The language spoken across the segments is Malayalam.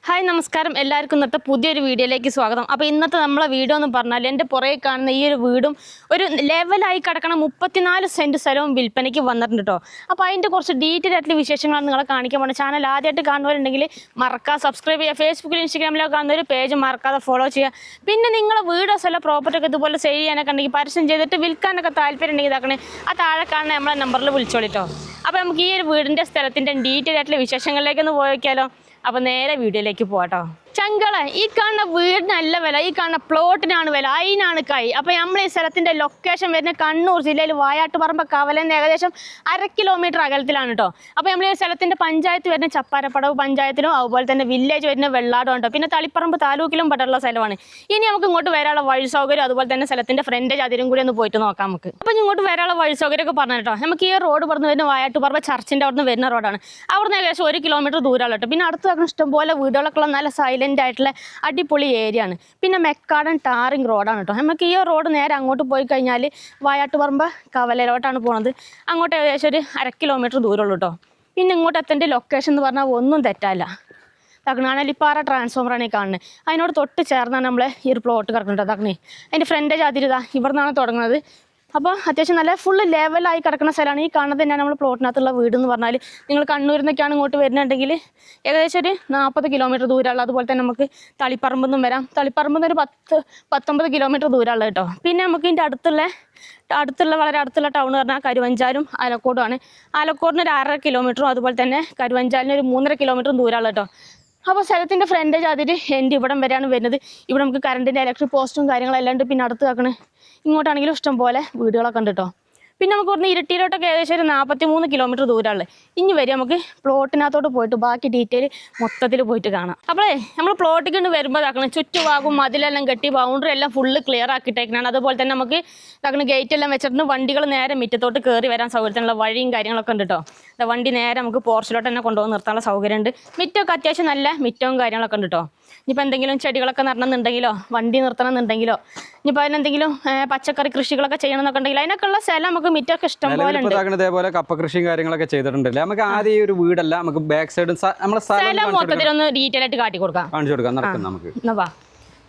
ഹായ് നമസ്കാരം എല്ലാവർക്കും ഇന്നത്തെ പുതിയൊരു വീഡിയോയിലേക്ക് സ്വാഗതം. അപ്പോൾ ഇന്നത്തെ നമ്മളെ വീഡിയോ എന്ന് പറഞ്ഞാൽ എൻ്റെ പുറകെ കാണുന്ന ഈ ഒരു വീടും ഒരു ലെവലായി കിടക്കണം 34 സെൻറ്റ് സ്ഥലവും വിൽപ്പനയ്ക്ക് വന്നിട്ടുണ്ട് കേട്ടോ. അപ്പോൾ അതിൻ്റെ കുറച്ച് ഡീറ്റെയിൽ ആയിട്ടുള്ള വിശേഷങ്ങളാണ് നിങ്ങളെ കാണിക്കാൻ പോകുന്നത്. ചാനൽ ആദ്യമായിട്ട് കാണുന്നവരുണ്ടെങ്കിൽ മറക്കാതെ സബ്സ്ക്രൈബ് ചെയ്യുക. ഫേസ്ബുക്കിലും ഇൻസ്റ്റാഗ്രാമിലോ കാണുന്ന ഒരു പേജ് മറക്കാതെ ഫോളോ ചെയ്യുക. പിന്നെ നിങ്ങളെ വീടോ സ്ഥലം പ്രോപ്പർട്ടി ഒക്കെ ഇതുപോലെ സെയിൽ ചെയ്യാനൊക്കെ ഉണ്ടെങ്കിൽ പരസ്യം ചെയ്തിട്ട് വിൽക്കാനൊക്കെ താല്പര്യം ഉണ്ടെങ്കിൽ ഇതാക്കണേ ആ താഴെ കാണുന്ന നമ്മളെ നമ്പറിൽ വിളിച്ചോളിട്ടോ. അപ്പോൾ നമുക്ക് ഈ ഒരു വീടിൻ്റെ സ്ഥലത്തിൻ്റെ ഡീറ്റെയിൽ ആയിട്ടുള്ള വിശേഷങ്ങളിലേക്കൊന്ന് പോയേക്കാലോ. അപ്പോൾ നേരെ വീഡിയോയിലേക്ക് പോകാട്ടോ. ചങ്കള ഈ കാണുന്ന വീടിനല്ല വില, ഈ കാണുന്ന പ്ലോട്ടിനാണ് വില, അതിനാണ് കൈ. അപ്പോൾ നമ്മൾ ഈ സ്ഥലത്തിൻ്റെ ലൊക്കേഷൻ വരുന്ന കണ്ണൂർ ജില്ലയിൽ വായാട്ടുപറമ്പ് കവലെന്ന് ഏകദേശം 1/2 കിലോമീറ്റർ അകലത്തിലാണ് കേട്ടോ. അപ്പോൾ നമ്മൾ ഈ സ്ഥലത്തിൻ്റെ പഞ്ചായത്ത് വരുന്ന ചപ്പാരപ്പടവ് പഞ്ചായത്തിലും അതുപോലെ തന്നെ വില്ലേജ് വരുന്ന വെള്ളാടും ഉണ്ടോ, പിന്നെ തളിപ്പറമ്പ് താലൂക്കിലും പെട്ടുള്ള സ്ഥലമാണ്. ഇനി നമുക്ക് ഇങ്ങോട്ട് വരാനുള്ള വഴി സൗകര്യം അതുപോലെ തന്നെ സ്ഥലത്തിൻ്റെ ഫ്രണ്ടേജ് അതിലും കൂടി ഒന്ന് പോയിട്ട് നോക്കാം നമുക്ക്. അപ്പോൾ ഇങ്ങോട്ട് വരാനുള്ള വഴി സൗകര്യമൊക്കെ പറഞ്ഞു കേട്ടോ. നമുക്ക് ഈ റോഡ് പറഞ്ഞു വരുന്ന വായാട്ടുപറമ്പ് ചർച്ചിൻ്റെ അവിടെ നിന്ന് വരുന്ന റോഡാണ്. അവിടുന്ന് ഏകദേശം 1 കിലോമീറ്റർ ദൂരമുള്ള കേട്ടോ. പിന്നെ അടുത്ത് ഇഷ്ടംപോലെ വീടുകളൊക്കെ ഉള്ള നല്ല സൈലൻ്റ് ആയിട്ടുള്ള അടിപൊളി ഏരിയ ആണ്. പിന്നെ മെക്കാടൻ ടാറിങ് റോഡാണ് കേട്ടോ. നമുക്ക് ഈ റോഡ് നേരെ അങ്ങോട്ട് പോയി കഴിഞ്ഞാൽ വായാട്ടുപറമ്പ് കവലയിലോട്ടാണ് പോകുന്നത്. അങ്ങോട്ട് ഏകദേശം ഒരു 1/2 കിലോമീറ്റർ ദൂരമുള്ളൂ കേട്ടോ. പിന്നെ ഇങ്ങോട്ട് എത്തേണ്ട ലൊക്കേഷൻ എന്ന് പറഞ്ഞാൽ ഒന്നും തെറ്റല്ല. തകണാണലിപ്പാറ ട്രാൻസ്ഫോമറാണ് ഈ കാണുന്നത്. അതിനോട് തൊട്ട് ചേർന്നാണ് നമ്മൾ ഈ ഒരു പ്ലോട്ട് കിടക്കുന്നത്. തകണി അതിൻ്റെ ഫ്രണ്ടേജ് അതിരുതാ ഇവിടെ നിന്നാണ് തുടങ്ങുന്നത്. അപ്പോൾ അത്യാവശ്യം നല്ല ഫുള്ള് ലെവലായി കിടക്കുന്ന സ്ഥലമാണ്. ഈ കാണുന്നത് തന്നെയാണ് നമ്മൾ പ്ലോട്ടിനകത്തുള്ള വീട് എന്ന് പറഞ്ഞാൽ. നിങ്ങൾ കണ്ണൂരിൽ നിന്നൊക്കെയാണ് ഇങ്ങോട്ട് വരുന്നുണ്ടെങ്കിൽ ഏകദേശം ഒരു 40 കിലോമീറ്റർ ദൂരമുള്ള. അതുപോലെ തന്നെ നമുക്ക് തളിപ്പറമ്പിൽ നിന്നും വരാം. തളിപ്പറമ്പിൽ നിന്ന് ഒരു 10-19 കിലോമീറ്റർ ദൂരമുള്ള കേട്ടോ. പിന്നെ നമുക്ക് ഇതിൻ്റെ വളരെ അടുത്തുള്ള ടൗൺ പറഞ്ഞാൽ കരുവഞ്ചാലും ആലക്കോടുമാണ്. ആലക്കോടിന് ഒരു 1/2 കിലോമീറ്ററും അതുപോലെ തന്നെ കരുവഞ്ചാലിന് ഒരു 3.5 കിലോമീറ്ററും ദൂരമുള്ള കേട്ടോ. അപ്പോൾ സ്ഥലത്തിൻ്റെ ഫ്രണ്ടേജ് അതിൽ എൻ്റെ ഇവിടം വരെയാണ് വരുന്നത്. ഇവിടെ നമുക്ക് കറണ്ടിൻ്റെ ഇലക്ട്രിക് പോസ്റ്റും കാര്യങ്ങളെല്ലാം ഉണ്ട്. പിന്നെ അടുത്ത് വെക്കണേ ഇങ്ങോട്ടാണെങ്കിലും ഇഷ്ടം പോലെ വീടുകളൊക്കെ ഉണ്ട് കേട്ടോ. പിന്നെ നമുക്ക് പറഞ്ഞ ഇരിട്ടിയിലോട്ടൊക്കെ ഏകദേശം ഒരു 43 കിലോമീറ്റർ ദൂരമുള്ളത്. ഇനി വരും നമുക്ക് പ്ലോട്ടിനകത്തോട്ട് പോയിട്ട് ബാക്കി ഡീറ്റെയിൽ മൊത്തത്തിൽ പോയിട്ട് കാണാം. അപ്പോഴേ നമ്മൾ പ്ലോട്ടിൽ കൊണ്ട് വരുമ്പോൾ ഇതാക്കണം ചുറ്റുഭാഗവും മതിലെല്ലാം കെട്ടി ബൗണ്ടറി എല്ലാം ഫുള്ള് ക്ലിയർ ആക്കിയിട്ടേക്കാണ്. അതുപോലെ തന്നെ നമുക്ക് ഇതാക്കണം ഗേറ്റ് എല്ലാം വെച്ചിട്ട് വണ്ടികൾ നേരെ മുറ്റത്തോട്ട് കയറി വരാൻ സൗകര്യത്തിനുള്ള വഴിയും കാര്യങ്ങളൊക്കെ ഉണ്ട് കേട്ടോ. വണ്ടി നേരെ നമുക്ക് പോർച്ചിലോട്ട് തന്നെ കൊണ്ടുപോയി നിർത്താനുള്ള സൗകര്യമുണ്ട്. മിറ്റമൊക്കെ അത്യാവശ്യം നല്ല മിറ്റവും കാര്യങ്ങളൊക്കെ ഉണ്ട് കേട്ടോ. ഇനിയിപ്പോൾ എന്തെങ്കിലും ചെടികളൊക്കെ നടണമെന്നുണ്ടെങ്കിലോ വണ്ടി നിർത്തണമെന്നുണ്ടെങ്കിലോ ഇനിയിപ്പോൾ അതിനെന്തെങ്കിലും പച്ചക്കറി കൃഷികളൊക്കെ ചെയ്യണമെന്നൊക്കെ ഉണ്ടെങ്കിൽ അതിനൊക്കെയുള്ള സ്ഥലം നമുക്ക് മിറ്റമൊക്കെ ഇഷ്ടം പോലെ ഉണ്ട്. ഇതേപോലെ കപ്പ കൃഷിയും കാര്യങ്ങളൊക്കെ ചെയ്തിട്ടുണ്ടല്ലേ. നമുക്ക് ആദ്യം ഒരു വീടല്ല, നമുക്ക് ബാക്ക് സൈഡ് സ്ഥലം മൊത്തത്തിലൊന്ന് ഡീറ്റെയിൽ ആയിട്ട് കാണിച്ചു കൊടുക്കാം നമുക്ക്. എന്നാ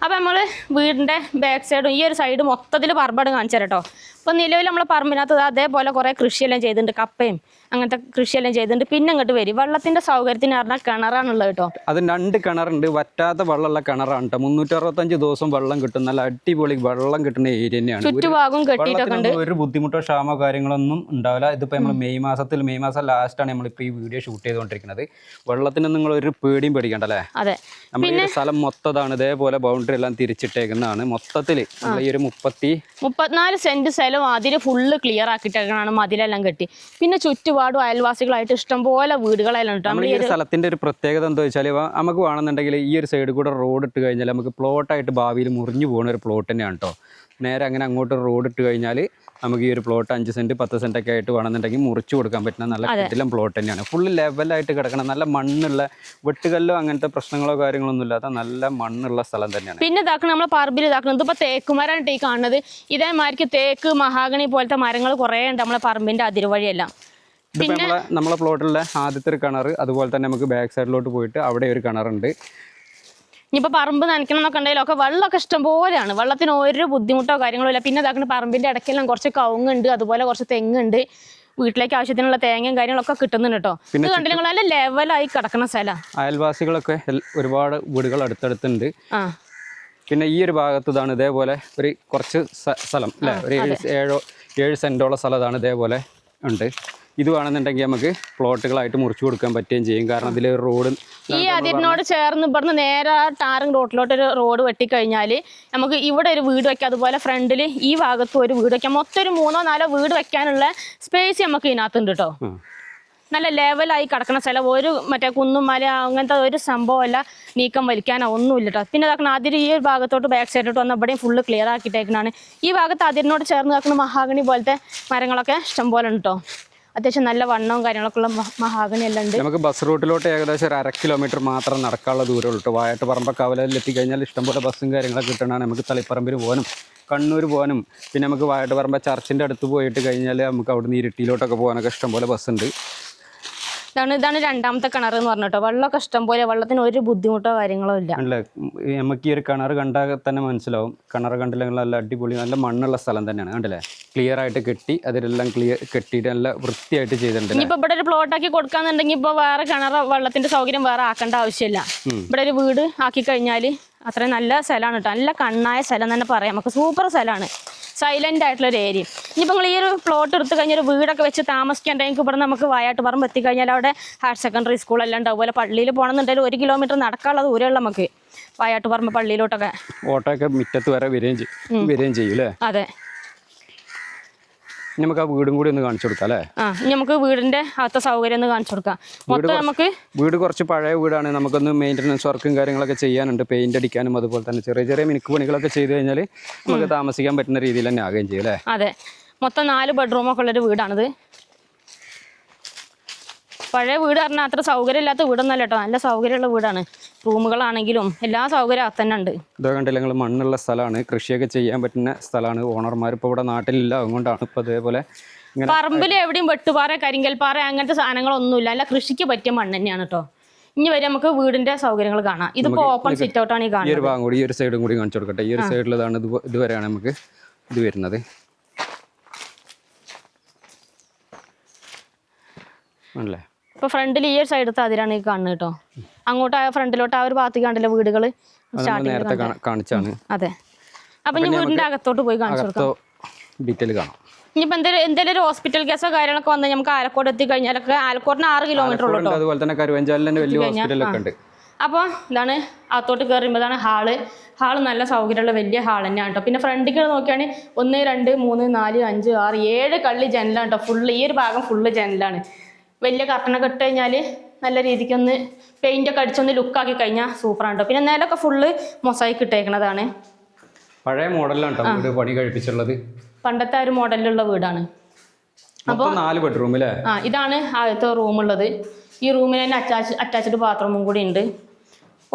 അപ്പോൾ നമ്മൾ വീടിൻ്റെ ബാക്ക് സൈഡും ഈ ഒരു സൈഡ് മൊത്തത്തിൽ പറമ്പാട് കാണിച്ചു തരാം കേട്ടോ. അപ്പോൾ നിലവിൽ നമ്മൾ പറമ്പിനകത്ത് അതേപോലെ കുറേ കൃഷിയെല്ലാം ചെയ്തിട്ടുണ്ട്, കപ്പയും അങ്ങനത്തെ കൃഷിയെല്ലാം ചെയ്തിട്ടുണ്ട്. പിന്നെ ഇങ്ങോട്ട് വരും വെള്ളത്തിൻ്റെ സൗകര്യത്തിന് പറഞ്ഞാൽ കിണറാണുള്ളത് കേട്ടോ. അത് 2 കിണറുണ്ട്, വറ്റാത്ത വെള്ളമുള്ള കിണറാണ് കേട്ടോ. 365 ദിവസം വെള്ളം കിട്ടും, നല്ല അടിപൊളി വെള്ളം കിട്ടുന്ന ഏരിയ തന്നെയാണ്. ചുറ്റുഭാഗം കെട്ടിയിട്ടൊക്കെ ഉണ്ട്. ഒരു ബുദ്ധിമുട്ടോ ക്ഷാമോ കാര്യങ്ങളൊന്നും ഉണ്ടാവില്ല. ഇതിപ്പോൾ നമ്മൾ മെയ് മാസം ലാസ്റ്റാണ് നമ്മളിപ്പോൾ ഈ വീഡിയോ ഷൂട്ട് ചെയ്തുകൊണ്ടിരിക്കുന്നത്. വെള്ളത്തിന് നിങ്ങൾ ഒരു പേടിയും പേടിക്കണ്ടല്ലേ. അതെ, നമ്മുടെ സ്ഥലം മൊത്തതാണ് ഇതേപോലെ ബൗണ്ടറി എല്ലാം തിരിച്ചിട്ടേക്കുന്നതാണ്. മൊത്തത്തിൽ ഈ ഒരു 34 സെന്റ് സ്ഥലം അതിന് ഫുള്ള് ക്ലിയർ ആക്കിയിട്ടേക്കാണ്, മതിലെല്ലാം കെട്ടി. പിന്നെ ചുറ്റുപാടും അയൽവാസികളായിട്ട് ഇഷ്ടംപോലെ വീടുകളെല്ലാം ഉണ്ട്. നമ്മൾ ഈ ഒരു സ്ഥലത്തിന്റെ ഒരു പ്രത്യേകത എന്താ വെച്ചാൽ നമുക്ക് വേണമെന്നുണ്ടെങ്കിൽ ഈ ഒരു സൈഡിൽ കൂടെ റോഡ് ഇട്ട് കഴിഞ്ഞാൽ നമുക്ക് പ്ലോട്ടായിട്ട് ഭാവിയിൽ മുറിഞ്ഞു പോകുന്ന ഒരു പ്ലോട്ട് തന്നെയാണ് കേട്ടോ. നേരെ അങ്ങനെ അങ്ങോട്ട് റോഡ് ഇട്ട് കഴിഞ്ഞാൽ നമുക്ക് ഈ ഒരു പ്ലോട്ട് 5 സെന്റ് 10 സെന്റ് ഒക്കെ ആയിട്ട് വേണമെന്നുണ്ടെങ്കിൽ മുറിച്ചു കൊടുക്കാൻ പറ്റുന്ന നല്ല കിടിലം പ്ലോട്ട് തന്നെയാണ്. ഫുള്ള് ലെവലായിട്ട് കിടക്കണം, നല്ല മണ്ണുള്ള വെട്ടുകല്ലോ അങ്ങനത്തെ പ്രശ്നങ്ങളോ കാര്യങ്ങളൊന്നും ഇല്ലാത്ത നല്ല മണ്ണുള്ള സ്ഥലം തന്നെയാണ്. പിന്നെ ഇതാക്കണം നമ്മളെ പറമ്പിൽ ഇതാക്കണം ഇതിപ്പോൾ തേക്കുമരമാണ് ഈ കാണുന്നത്. ഇതേമാതിരിക്ക് തേക്ക് മഹാഗണി പോലത്തെ മരങ്ങൾ കുറേ ഉണ്ട് നമ്മളെ പറമ്പിന്റെ അതിർവഴിയെല്ലാം. പിന്നെ നമ്മളെ പ്ലോട്ടിലെ ആദ്യത്തെ ഒരു കിണർ, അതുപോലെ തന്നെ നമുക്ക് ബാക്ക് സൈഡിലോട്ട് പോയിട്ട് അവിടെ ഒരു കിണറുണ്ട്. ഇനിയിപ്പോൾ പറമ്പ് നനയ്ക്കണം എന്നൊക്കെ ഉണ്ടെങ്കിലൊക്കെ വെള്ളമൊക്കെ ഇഷ്ടംപോലെയാണ്, വെള്ളത്തിന് ഒരു ബുദ്ധിമുട്ടോ കാര്യങ്ങളോ ഇല്ല. പിന്നെ ഇതാക്കുന്ന പറമ്പിൻ്റെ ഇടയ്ക്കെല്ലാം കുറച്ച് കവുങ്ങുണ്ട്, അതുപോലെ കുറച്ച് തെങ്ങുണ്ട്. വീട്ടിലേക്ക് ആവശ്യത്തിനുള്ള തേങ്ങയും കാര്യങ്ങളൊക്കെ കിട്ടുന്നുണ്ട് കേട്ടോ. ഇത് കണ്ടില്ല നല്ല ലെവലായി കിടക്കുന്ന സ്ഥലം. അയൽവാസികളൊക്കെ ഒരുപാട് വീടുകൾ അടുത്തടുത്തുണ്ട്. പിന്നെ ഈ ഒരു ഭാഗത്ത് ഇതാണ് ഇതേപോലെ ഒരു കുറച്ച് സ്ഥലം അല്ലേ, ഒരു 7 സെന്റോളം സ്ഥലം ഇതാണ് ഇതേപോലെ ഉണ്ട്. ഇത് വേണമെന്നുണ്ടെങ്കിൽ നമുക്ക് പ്ലോട്ടുകളായിട്ട് മുറിച്ചു കൊടുക്കാൻ പറ്റുകയും ചെയ്യും. കാരണം ഇതിൽ റോഡ് ഈ അതിനോട് ചേർന്ന് ഇവിടുന്ന് നേരെ ടാറിങ് റോഡിലോട്ടൊരു റോഡ് വെട്ടിക്കഴിഞ്ഞാൽ നമുക്ക് ഇവിടെ ഒരു വീട് വയ്ക്കാം. അതുപോലെ ഫ്രണ്ടിൽ ഈ ഭാഗത്തും ഒരു വീട് വയ്ക്കാം. മൊത്തം ഒരു 3-4 വീട് വെക്കാനുള്ള സ്പേസ് നമുക്ക് ഇതിനകത്തുണ്ട് കേട്ടോ. നല്ല ലെവലായി കിടക്കുന്ന സ്ഥലം. ഒരു മറ്റേ കുന്നും മല അങ്ങനത്തെ ഒരു സംഭവമല്ല, നീക്കം വലിക്കാനോ ഒന്നുമില്ല കേട്ടോ. പിന്നെ ഇതാക്കണം അതിൽ ഈ ഒരു ഭാഗത്തോട്ട് ബാക്ക് സൈഡിലോട്ട് വന്ന ഇവിടെയും ഫുള്ള് ക്ലിയർ ആക്കിയിട്ടേക്കാണ്. ഈ ഭാഗത്ത് അതിനോട് ചേർന്ന് കിടക്കുന്ന മഹാഗണി പോലത്തെ മരങ്ങളൊക്കെ ഇഷ്ടം പോലെ ഉണ്ട് കേട്ടോ. അത്യാവശ്യം നല്ല വണ്ണവും കാര്യങ്ങളൊക്കെ ഉള്ള മഹാഗണി എല്ലാം ഉണ്ട്. നമുക്ക് ബസ് റൂട്ടിലോട്ട് ഏകദേശം ഒരു 1/2 കിലോമീറ്റർ മാത്രം നടക്കാനുള്ള ദൂരമുള്ളൂ കേട്ടോ. വായാട്ടുപറമ്പ് കവലയിൽ എത്തിക്കഴിഞ്ഞാൽ ഇഷ്ടംപോലെ ബസ്സും കാര്യങ്ങളൊക്കെ കിട്ടണമാണ്. നമുക്ക് തളിപ്പറമ്പിന് പോകാനും കണ്ണൂർ പോകാനും പിന്നെ നമുക്ക് വായാട്ടുപറമ്പ് ചർച്ചിൻ്റെ അടുത്ത് പോയിട്ട് കഴിഞ്ഞാൽ നമുക്ക് അവിടെ നിന്ന് ഇരിട്ടിയിലോട്ടൊക്കെ പോകാനൊക്കെ ഇഷ്ടംപോലെ ബസ്സുണ്ട്. ഇതാണ് രണ്ടാമത്തെ കിണർ എന്ന് പറഞ്ഞിട്ടോ. വെള്ളമൊക്കെ ഇഷ്ടം പോലെ, വെള്ളത്തിന് ഒരു ബുദ്ധിമുട്ടോ കാര്യങ്ങളോ ഇല്ല. അല്ല, നമുക്ക് ഈ ഒരു കിണർ കണ്ടാൽ തന്നെ മനസ്സിലാവും. കിണർ കണ്ടില്ലെങ്കിൽ നല്ല അടിപൊളി നല്ല മണ്ണുള്ള സ്ഥലം തന്നെയാണ്. കണ്ടില്ലേ, ക്ലിയർ ആയിട്ട് കെട്ടി അതിലെല്ലാം കെട്ടിയിട്ട് നല്ല വൃത്തിയായിട്ട് ചെയ്തിട്ടുണ്ട്. ഇനിയിപ്പോൾ ഇവിടെ ഒരു പ്ലോട്ടാക്കി കൊടുക്കാന്നുണ്ടെങ്കിൽ ഇപ്പോൾ വേറെ കിണർ വെള്ളത്തിന്റെ സൗകര്യം വേറെ ആക്കേണ്ട ആവശ്യമില്ല. ഇവിടെ ഒരു വീട് ആക്കി കഴിഞ്ഞാൽ അത്രയും നല്ല സ്ഥലമാണ് കേട്ടോ. നല്ല കണ്ണായ സ്ഥലം തന്നെ പറയാം നമുക്ക്. സൂപ്പർ സ്ഥലമാണ്, സൈലൻ്റ് ആയിട്ടുള്ളൊരു ഏരിയ. ഇനിയിപ്പോൾ നിങ്ങൾ ഈ ഒരു പ്ലോട്ട് എടുത്ത് കഴിഞ്ഞാൽ ഒരു വീടൊക്കെ വെച്ച് താമസിക്കേണ്ടെങ്കിൽ ഇവിടെ നമുക്ക് വായാട്ടുപറമ്പ് എത്തിക്കഴിഞ്ഞാൽ അവിടെ ഹയർ സെക്കൻഡറി സ്കൂളെല്ലാം ഉണ്ടാവും. അതുപോലെ പള്ളിയിൽ പോകണമെന്നുണ്ടെങ്കിൽ 1 കിലോമീറ്റർ നടക്കാനുള്ള ദൂരമുള്ള നമുക്ക് വായാട്ടുപറമ്പ് പള്ളിയിലോട്ടൊക്കെ. ഓട്ടോയൊക്കെ മുറ്റത്ത് വരെ വരികയും ചെയ്യും അല്ലേ? അതെ. നമുക്ക് ആ വീടും കൂടി ഒന്ന് കാണിച്ചു കൊടുക്കാം അല്ലേ? ഇനി നമുക്ക് വീടിന്റെ അകത്തെ സൗകര്യം ഒന്ന് കാണിച്ചു കൊടുക്കാം. മൊത്തം നമുക്ക് വീട് കുറച്ച് പഴയ വീടാണ്. നമുക്കൊന്ന് മെയിൻ്റനൻസ് വർക്കും കാര്യങ്ങളൊക്കെ ചെയ്യാനുണ്ട്. പെയിന്റ് അടിക്കാനും അതുപോലെ തന്നെ ചെറിയ ചെറിയ മിനുക്ക് പണികളൊക്കെ ചെയ്ത് കഴിഞ്ഞാൽ നമുക്ക് താമസിക്കാൻ പറ്റുന്ന രീതിയിൽ തന്നെ ആകുകയും ചെയ്യും അല്ലേ? അതെ. മൊത്തം 4 ബെഡ്റൂമൊക്കെ ഉള്ളൊരു വീടാണിത്. പഴയ വീട് പറഞ്ഞാൽ അത്ര സൗകര്യമില്ലാത്ത വീടൊന്നല്ല കേട്ടോ. നല്ല സൗകര്യമുള്ള വീടാണ്. റൂമുകളാണെങ്കിലും എല്ലാ സൗകര്യം അകത്ത് തന്നെ ഉണ്ട്. ഇതൊക്കെ കണ്ടില്ല, നിങ്ങൾ മണ്ണുള്ള സ്ഥലമാണ്, കൃഷിയൊക്കെ ചെയ്യാൻ പറ്റുന്ന സ്ഥലമാണ്. ഓണർമാർ ഇപ്പോൾ ഇവിടെ നാട്ടിലില്ല, അതുകൊണ്ടാണ് ഇപ്പോൾ അതേപോലെ ഇങ്ങനെ. പറമ്പിൽ എവിടെയും വെട്ടുപാറ കരിങ്കൽപ്പാറ അങ്ങനത്തെ സാധനങ്ങളൊന്നുമില്ല. അല്ല, കൃഷിക്ക് പറ്റിയ മണ്ണ് തന്നെയാണ് കേട്ടോ. ഇനി വരെ നമുക്ക് വീടിന്റെ സൗകര്യങ്ങൾ കാണാം. ഇതിപ്പോൾ ഓപ്പൺ സിറ്റ് ഔട്ടാണ് ഈ കാണുന്നത്. ഈ ഒരു ഭാഗം കൂടി, ഈ ഒരു സൈഡും കൂടി കാണിച്ചു കൊടുക്കട്ടെ. ഈ ഒരു സൈഡിലതാണ് ഇതുവരെയാണ് നമുക്ക് ഇത് വരുന്നത്. ആണല്ലേ? ഇപ്പോൾ ഫ്രണ്ടിൽ ഈ ഒരു സൈഡത്തെ അതിരാണ് ഈ കാണുന്നത് കേട്ടോ. അങ്ങോട്ട് ആ ഫ്രണ്ടിലോട്ട് ആ ഒരു ഭാഗത്ത് കണ്ടില്ല വീടുകൾ നേരത്തെ കാണിച്ചാണ്. അതെ. അപ്പം ഇനി വീടിന്റെ അകത്തോട്ട് പോയി കാണിച്ചു കൊടുക്കാം. ഡീറ്റെയിൽ കാണാം. ഇനിയിപ്പോൾ എന്തെങ്കിലും ഒരു ഹോസ്പിറ്റൽ കേസോ കാര്യങ്ങളൊക്കെ വന്നാൽ നമുക്ക് ആലക്കോട് എത്തിക്കഴിഞ്ഞാലൊക്കെ ആലക്കോടിന് 6 കിലോമീറ്റർ ഉള്ളൂ. അതുപോലെ തന്നെ കരുവഞ്ചാലിൽ തന്നെ വലിയ ഹോസ്പിറ്റലൊക്കെ ഉണ്ട്. അപ്പോൾ ഇതാണ് അകത്തോട്ട് കയറുമ്പോൾ ഇതാണ് ഹാള് നല്ല സൗകര്യമുള്ള വലിയ ഹാൾ തന്നെയാണ് കേട്ടോ. പിന്നെ ഫ്രണ്ടിൽ നോക്കുകയാണെങ്കിൽ 1 2 3 4 5 6 7 കള്ളി ജനലാണ് കേട്ടോ. ഫുള്ള് ഈ ഒരു ഭാഗം ഫുള്ള് ജനലാണ്. വലിയ കർട്ടനൊക്കെ ഇട്ട് കഴിഞ്ഞാൽ നല്ല രീതിക്കൊന്ന് പെയിൻ്റൊക്കെ അടിച്ചൊന്ന് ലുക്കാക്കി കഴിഞ്ഞാൽ സൂപ്പറാണ് കേട്ടോ. പിന്നെ നിലമൊക്കെ ഫുള്ള് മൊസൈക്ക് ഇട്ടേക്കണതാണ്. പഴയ മോഡലാണ് കേട്ടോ വീട് പണി കഴിപ്പിച്ചുള്ളത്. പണ്ടത്തെ ഒരു മോഡലിലുള്ള വീടാണ്. അപ്പോൾ 4 ബെഡ്റൂം അല്ലേ? ഇതാണ് ആദ്യത്തെ റൂമുള്ളത്. ഈ റൂമിൽ തന്നെ അറ്റാച്ച്ഡ് ബാത്റൂമും കൂടി ഉണ്ട്.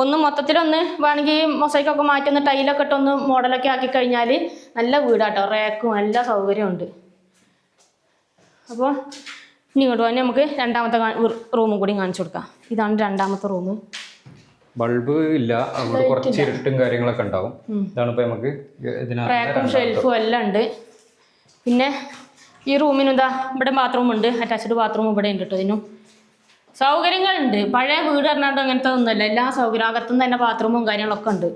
ഒന്ന് മൊത്തത്തിലൊന്ന് വേണമെങ്കിൽ മൊസൈക്കൊക്കെ മാറ്റുന്ന ടൈലൊക്കെ ഇട്ടൊന്ന് മോഡലൊക്കെ ആക്കി കഴിഞ്ഞാൽ നല്ല വീടാട്ടോ. റേക്കും എല്ലാ സൗകര്യമുണ്ട്. അപ്പോൾ ഇനി ഇങ്ങോട്ട് പോകാൻ നമുക്ക് രണ്ടാമത്തെ റൂമും കൂടി കാണിച്ചു കൊടുക്കാം. ഇതാണ് രണ്ടാമത്തെ റൂം. ബൾബ് ഇല്ല, അവിടെ കുറച്ച് ഇരുട്ടും കാര്യങ്ങളൊക്കെ ഉണ്ടാവും. ഇതാണ് ഇപ്പോൾ നമുക്ക് റാക്കും ഷെൽഫും എല്ലാം ഉണ്ട്. പിന്നെ ഈ റൂമിന് എന്താ ഇവിടെ ബാത്റൂം ഉണ്ട്, അറ്റാച്ച്ഡ് ബാത്റൂം ഇവിടെ ഉണ്ട് കേട്ടോ. ഇതിനും സൗകര്യങ്ങളുണ്ട്. പഴയ വീട് പറഞ്ഞാൽ അങ്ങനത്തെ ഒന്നുമല്ല. എല്ലാ സൗകര്യം അകത്തുനിന്ന് തന്നെ ബാത്റൂമും കാര്യങ്ങളൊക്കെ ഉണ്ട്.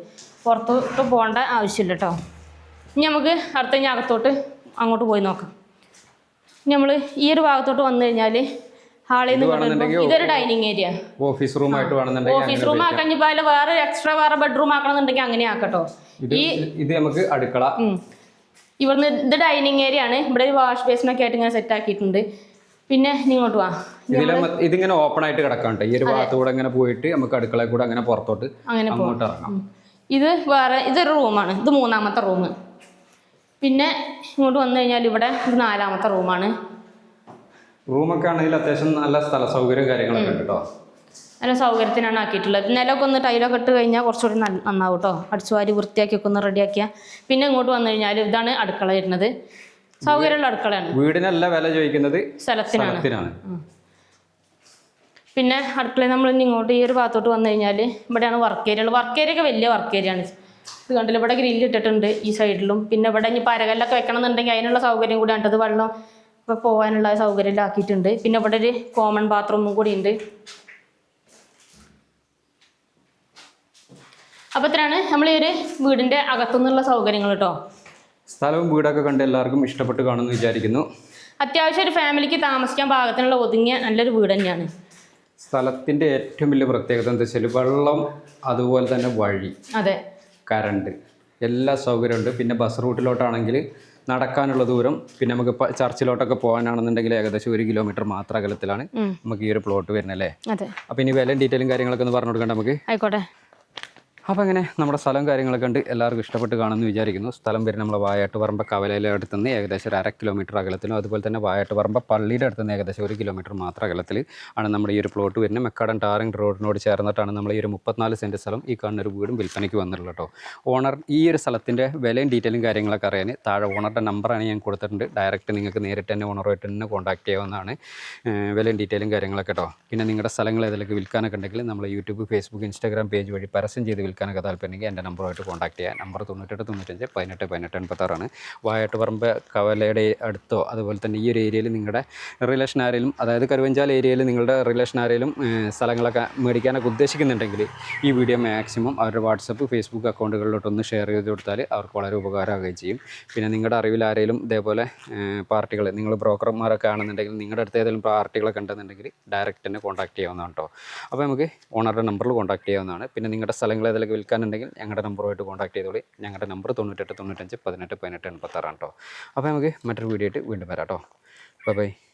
പുറത്തോട്ട് പോകേണ്ട ആവശ്യമില്ല കേട്ടോ. ഇനി നമുക്ക് അടുത്ത അകത്തോട്ട് അങ്ങോട്ട് പോയി നോക്കാം. നമ്മൾ ഈ ഒരു ഭാഗത്തോട്ട് വന്നു കഴിഞ്ഞാൽ ഹാളിൽ നിന്ന് ഇതൊരു ഡൈനിങ് ഏരിയ. ഓഫീസ് റൂം ആയിട്ട് വേണമെന്നുണ്ടെങ്കിൽ ഓഫീസ് റൂം ആക്കഞ്ഞിപ്പോൾ അതിൽ വേറെ എക്സ്ട്രാ വേറെ ബെഡ്റൂം ആക്കണമെന്നുണ്ടെങ്കിൽ അങ്ങനെ ആക്കട്ടോ. ഇത് നമുക്ക് അടുക്കള. ഇവിടുന്ന് ഇത് ഡൈനിങ് ഏരിയ ആണ്. ഇവിടെ ഒരു വാഷ് ബേസിനൊക്കെ ആയിട്ട് ഇങ്ങനെ സെറ്റ് ആക്കിയിട്ടുണ്ട്. പിന്നെ ഇങ്ങോട്ട് വാ. ഇതിങ്ങനെ ഓപ്പൺ ആയിട്ട് കിടക്കാണ്ട് ഈ ഒരു ഭാഗത്തൂടെ ഇങ്ങനെ പോയിട്ട് നമുക്ക് അടുക്കളയിൽ കൂടെ അങ്ങനെ പുറത്തോട്ട് അങ്ങനെ അങ്ങോട്ട് ഇറങ്ങാം. ഇത് വേറെ ഇതൊരു റൂമാണ്. ഇത് 3ാമത്തെ റൂം. പിന്നെ ഇങ്ങോട്ട് വന്നു കഴിഞ്ഞാൽ ഇവിടെ ഇത് 4ാമത്തെ റൂമാണ്. റൂമൊക്കെ ആണെങ്കിൽ അത്യാവശ്യം നല്ല സ്ഥല സൗകര്യം കാര്യങ്ങളൊക്കെ ഉണ്ട് കേട്ടോ. നല്ല സൗകര്യത്തിനാണ് ആക്കിയിട്ടുള്ളത്. നിലമൊക്കെ ഒന്ന് ടൈലൊക്കെ ഇട്ട് കഴിഞ്ഞാൽ കുറച്ചുകൂടി നന്നാവും കേട്ടോ. അടിച്ചുവാരി വൃത്തിയാക്കിയൊക്കെ ഒന്ന് റെഡിയാക്കിയാൽ. പിന്നെ ഇങ്ങോട്ട് വന്നു കഴിഞ്ഞാൽ ഇതാണ് അടുക്കള വരുന്നത്. സൗകര്യമുള്ള അടുക്കളയാണ്. വീടിനല്ല വില ചോദിക്കുന്നത്, സ്ഥലത്തിനാണ്. പിന്നെ അടുക്കളയിൽ നമ്മൾ ഇങ്ങോട്ട് ഈ ഒരു ഭാഗത്തോട്ട് വന്നു കഴിഞ്ഞാൽ ഇവിടെയാണ് വർക്ക് ഏരിയ ഉള്ളത്. വർക്ക് ഏരിയ ഒക്കെ വലിയ വർക്ക് ഏരിയ ആണ്. ഇത് കണ്ടില്ല, ഇവിടെ ഗ്രില്ല് ഇട്ടിട്ടുണ്ട് ഈ സൈഡിലും. പിന്നെ ഇവിടെ ഇനി പരകല്ലൊക്കെ വെക്കണം എന്നുണ്ടെങ്കിൽ അതിനുള്ള സൗകര്യം കൂടി ഉണ്ട്. വെള്ളം ഇപ്പോൾ പോകാനുള്ള സൗകര്യം ആക്കിയിട്ടുണ്ട്. പിന്നെ ഇവിടെ ഒരു കോമൺ ബാത്റൂമും കൂടി ഉണ്ട്. അപ്പോൾ ഇത്രയാണ് നമ്മൾ ഈ ഒരു വീടിൻ്റെ അകത്തുനിന്നുള്ള സൗകര്യങ്ങൾ കേട്ടോ. സ്ഥലവും വീടൊക്കെ കണ്ട് എല്ലാവർക്കും ഇഷ്ടപ്പെട്ട് കാണുമെന്ന് വിചാരിക്കുന്നു. അത്യാവശ്യം ഒരു ഫാമിലിക്ക് താമസിക്കാൻ പാകത്തിനുള്ള ഒതുങ്ങിയ നല്ലൊരു വീട് തന്നെയാണ്. സ്ഥലത്തിൻ്റെ ഏറ്റവും വലിയ പ്രത്യേകത എന്താ വെച്ചാൽ വെള്ളം, അതുപോലെ തന്നെ വഴി, അതെ, കറണ്ട്, എല്ലാ സൗകര്യമുണ്ട്. പിന്നെ ബസ് റൂട്ടിലോട്ടാണെങ്കിൽ നടക്കാനുള്ള ദൂരം. പിന്നെ നമുക്ക് ചർച്ചിലോട്ടൊക്കെ പോകാനാണെന്നുണ്ടെങ്കിൽ ഏകദേശം 1 കിലോമീറ്റർ മാത്രം അകലത്തിലാണ് നമുക്ക് ഈ ഒരു പ്ലോട്ട് വരുന്നത് അല്ലേ? അതെ. അപ്പോൾ ഇനി വിലയും ഡീറ്റെയിലും കാര്യങ്ങളൊക്കെ ഒന്ന് പറഞ്ഞു കൊടുക്കണ്ട നമുക്ക്? ആയിക്കോട്ടെ. അപ്പോൾ അങ്ങനെ നമ്മുടെ സ്ഥലം കാര്യങ്ങളൊക്കെ ഉണ്ട് എല്ലാവർക്കും ഇഷ്ടപ്പെട്ട് കാണുമെന്ന് വിചാരിക്കുന്നു. സ്ഥലം വരുന്ന നമ്മളെ വായാട്ടുപറമ്പ് കവലയിലെ അടുത്തുനിന്ന് ഏകദേശം ഒരു 1/2 കിലോമീറ്റർ അകലത്തിലും അതുപോലെ തന്നെ വായാട്ടുപറമ്പ് പള്ളിയുടെ അടുത്തുനിന്ന് ഏകദേശം 1 കിലോമീറ്റർ മാത്രം അകലത്തിൽ ആണ് നമ്മുടെ ഈ ഒരു പ്ലോട്ട് വരുന്നത്. മെക്കാടൻ ടാറിംഗ് റോഡിനോട് ചേർന്നിട്ടാണ് നമ്മൾ ഈ ഒരു 34 സെൻറ്റ് സ്ഥലം ഈ കാണുന്ന ഒരു വീടും വിൽപ്പനയ്ക്ക് വന്നിട്ടുള്ളത് കേട്ടോ. ഓണർ ഈ ഒരു സ്ഥലത്തിൻ്റെ വിലയും ഡീറ്റെയിലും കാര്യങ്ങളൊക്കെ അറിയാൻ താഴെ ഓണറുടെ നമ്പറാണ് ഞാൻ കൊടുത്തിട്ടുണ്ട്. ഡയറക്റ്റ് നിങ്ങൾക്ക് നേരിട്ട് തന്നെ ഓണറുമായിട്ട് തന്നെ കോൺടാക്ട് ചെയ്യാവുന്നതാണ്. വിലയും ഡീറ്റെയിലും കാര്യങ്ങളൊക്കെ കേട്ടോ. പിന്നെ നിങ്ങളുടെ സ്ഥലങ്ങൾ ഏതിലൊക്കെ വിൽക്കാനൊക്കെ ഉണ്ടെങ്കിൽ നമ്മൾ യൂട്യൂബ്, ഫേസ്ബുക്ക്, ഇൻസ്റ്റാഗ്രാം പേജ് വഴി പരസ്യം ചെയ്ത് വിൽക്കാനൊക്കെ താല്പര്യമെങ്കിൽ എൻ്റെ നമ്പറുമായിട്ട് കോൺടാക്ട് ചെയ്യാം. നമ്പർ 98 95 18 18 86 വായാട്ടുപറമ്പ് കവലയുടെ അടുത്തോ അതുപോലെ തന്നെ ഈ ഒരു ഏരിയയിൽ നിങ്ങളുടെ റിലേഷൻ ആരെങ്കിലും, അതായത് കരുവഞ്ചാൽ ഏരിയയിൽ നിങ്ങളുടെ റിലേഷൻ ആരെങ്കിലും സ്ഥലങ്ങളൊക്കെ മേടിക്കാനൊക്കെ ഉദ്ദേശിക്കുന്നുണ്ടെങ്കിൽ ഈ വീഡിയോ മാക്സിമം അവരുടെ വാട്സപ്പ്, ഫേസ്ബുക്ക് അക്കൗണ്ടുകളിലോട്ടൊന്ന് ഷെയർ ചെയ്ത് കൊടുത്താൽ അവർക്ക് വളരെ ഉപകാരമാവുകയും ചെയ്യും. പിന്നെ നിങ്ങളുടെ അറിവിൽ ആരെങ്കിലും ഇതേപോലെ പാർട്ടികൾ, നിങ്ങൾ ബ്രോക്കർമാരൊക്കെ ആണെന്നുണ്ടെങ്കിൽ നിങ്ങളുടെ അടുത്ത് ഏതെങ്കിലും പാർട്ടികളൊക്കെ ഉണ്ടെന്നുണ്ടെങ്കിൽ ഡയറക്റ്റ് തന്നെ കോൺടാക്ട് ചെയ്യാവുന്നതാണ് കേട്ടോ. അപ്പോൾ നമുക്ക് ഓണറുടെ നമ്പറിൽ കോൺടാക്ട് ചെയ്യാവുന്നതാണ്. പിന്നെ നിങ്ങളുടെ സ്ഥലങ്ങൾ ഏതെങ്കിലും വിൽക്കാനുണ്ടെങ്കിൽ ഞങ്ങളുടെ നമ്പറുമായിട്ട് കോൺടാക്ട് ചെയ്തോളി. ഞങ്ങളുടെ നമ്പർ 98 95 18 18 86 കേട്ടോ. അപ്പോൾ നമുക്ക് മറ്റൊരു വീഡിയോ ആയിട്ട് വീണ്ടും വരാം കേട്ടോ. ബൈ.